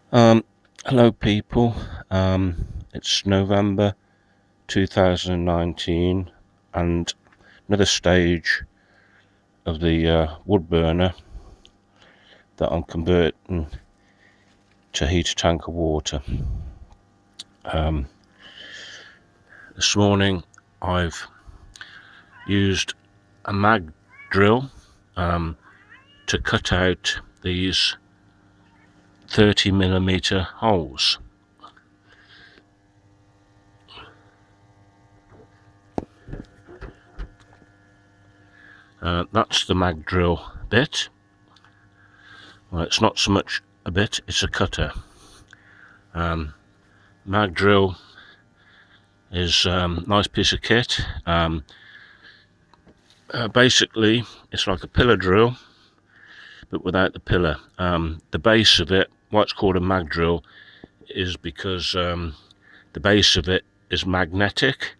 Um, Hello people, it's November 2019 and another stage of the wood burner that I'm converting to heat a tank of water. Um, this morning I've used a mag drill to cut out these 30mm holes. That's the mag drill bit. Well, it's not so much a bit, it's a cutter. Mag drill is a nice piece of kit. Basically, it's like a pillar drill, but without the pillar. The base of it, why it's called a mag drill, is because the base of it is magnetic,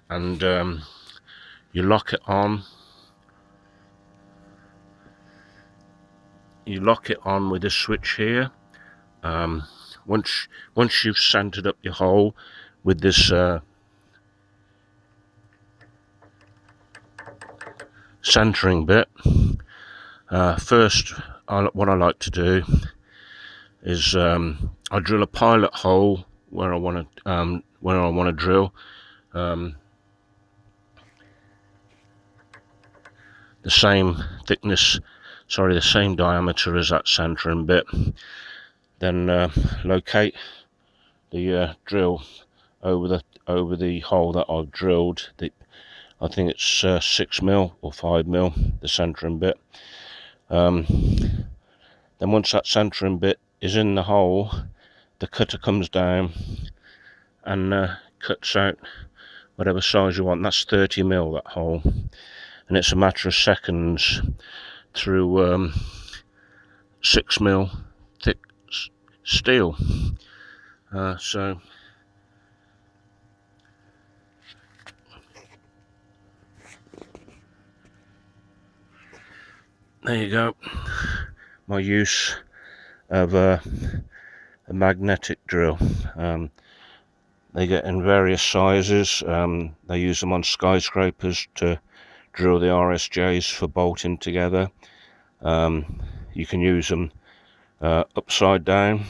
and you lock it on. You lock it on with this switch here. Once you've centered up your hole with this centering bit, first what I like to do is I drill a pilot hole where I want to drill. The same thickness, the same diameter as that centering bit. Then locate the drill over the hole that I've drilled. I think it's 6mm or 5mm, the centering bit. Then once that centering bit is in the hole, the cutter comes down and cuts out whatever size you want. That's 30mm, that hole, and it's a matter of seconds through 6mm thick steel. So there you go, my use of a magnetic drill. They get in various sizes. They use them on skyscrapers to drill the RSJs for bolting together. You can use them upside down,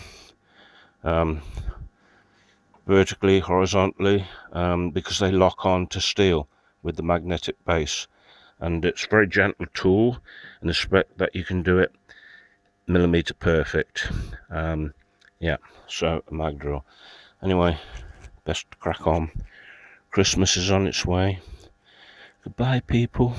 vertically, horizontally, because they lock on to steel with the magnetic base, and it's a very gentle tool in the respect that you can do it millimeter perfect. Yeah, so a mag drill. Anyway, best crack on. Christmas is on its way. Goodbye people.